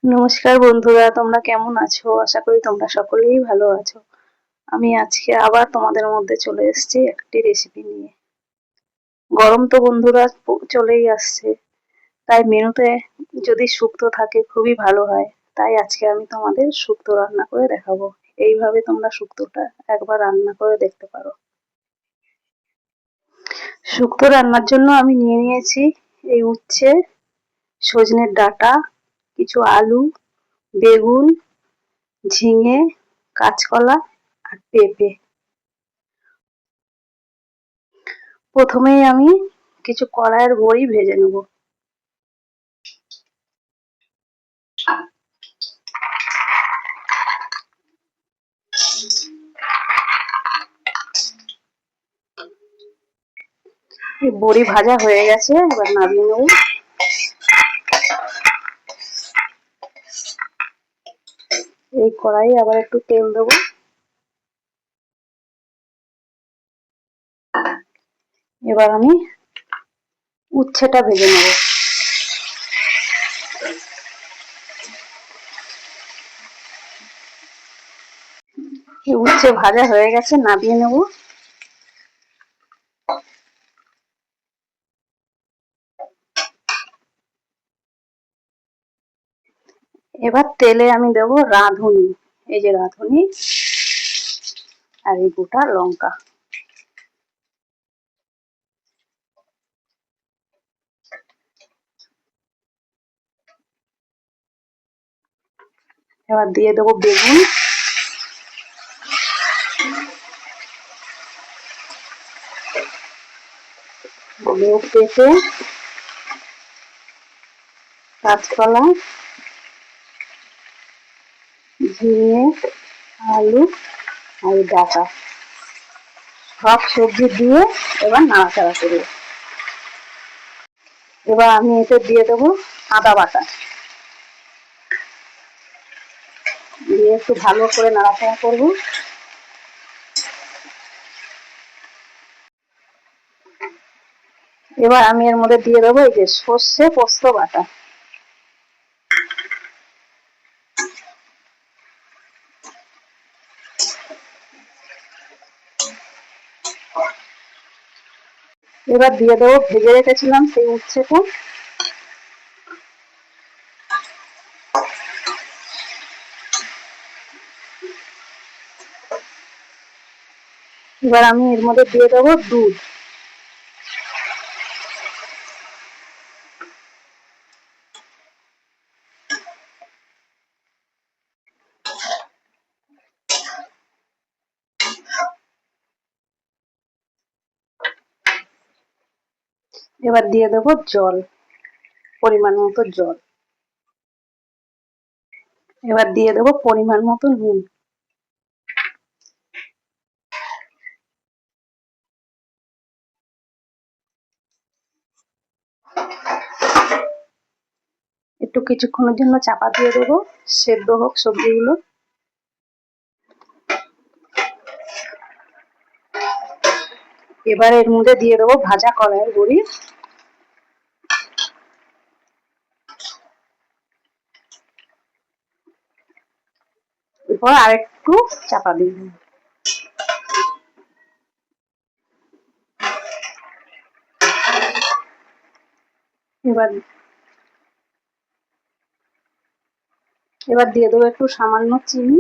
নমস্কার বন্ধুরা, তোমরা কেমন আছো? আশা করি তোমরা সকলেই ভালো আছো। আমি আজকে আবার তোমাদের মধ্যে চলে এসেছি একটি রেসিপি নিয়ে। গরম তো বন্ধুরা চলেই আসছে, তাই মেনুতে যদি শুক্তো থাকে খুবই ভালো হয়। তাই আজকে আমি তোমাদের শুক্তো রান্না করে দেখাবো। এইভাবে তোমরা শুক্তোটা একবার রান্না করে দেখতে পারো। শুক্তো রান্নার জন্য আমি নিয়ে নিয়েছি এই উচ্ছে, সজনের ডাঁটা, কিছু আলু, বেগুন, ঝিঙে, কাঁচকলা আর পেঁপে। প্রথমেই আমি কিছু কড়াইয়ের বড়ি ভেজে নেব। বড়ি ভাজা হয়ে গেছে, এবার নামিয়ে নেব। এই কড়াই আবার একটু তেল দেবো। এবার আমি উচ্ছেটা ভেজে নেব। উচ্ছে ভাজা হয়ে গেছে, নামিয়ে নেব। এবার তেলে আমি দেবো রাঁধুনি, এই যে রাঁধুনি আর এই গোটা লঙ্কা। এবার দিয়ে দেবো বেগুন, পেঁপে, কাঁচকলা, ঝিঙে, আলু আর ডাঁটা, সব সবজি দিয়ে এবার নাড়াচাড়া করবো। এবার আমি এতে দিয়ে দেবো আদা বাটা, দিয়ে একটু ভালো করে নাড়াচাড়া করবো। এবার আমি এর মধ্যে দিয়ে দেবো এই যে সর্ষে পোস্ত বাটা। এবার দিয়ে দেবো ভেজে রেখেছিলাম সেই উচ্ছেটা। এবার আমি এর মধ্যে দিয়ে দেবো দুধ। এবার দিয়ে দেবো জল, পরিমাণ মতো জল। এবার দিয়ে দেবো পরিমাণ মতো নুন। একটু কিছুক্ষণের জন্য চাপা দিয়ে দেবো, সেদ্ধ হোক সবজিগুলো। এবার এর মধ্যে দিয়ে দেবো ভাজা কলাইয়ের বড়ি। এরপর আরেকটু চাপা দিয়ে দেবো। এবার এবার দিয়ে দেবো একটু সামান্য চিনি।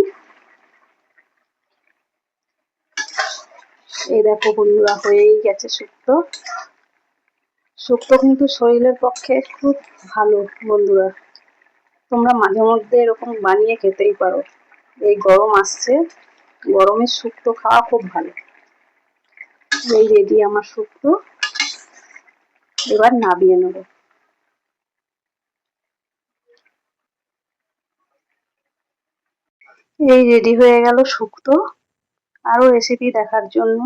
এই দেখো বন্ধুরা, হয়েই গেছে শুক্তো। শুক্তো কিন্তু শরীরের পক্ষে খুব ভালো বন্ধুরা, তোমরা মাঝে মধ্যে এরকম বানিয়ে খেতেই পারো। এই গরম আসছে, গরমে শুক্তো খাওয়া খুব ভালো। এই রেডি আমার শুক্তো, এবার নামিয়ে নেব। এই রেডি হয়ে গেল শুক্তো। আরো রেসিপি দেখার জন্য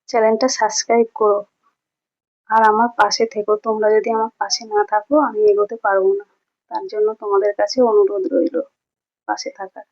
চ্যানেলটা সাবস্ক্রাইব করো আর আমার পাশে থেকো। তোমরা যদি আমার পাশে না থাকো আমি এগোতে পারবো না, তার জন্য তোমাদের কাছে অনুরোধ রইল পাশে থাকার।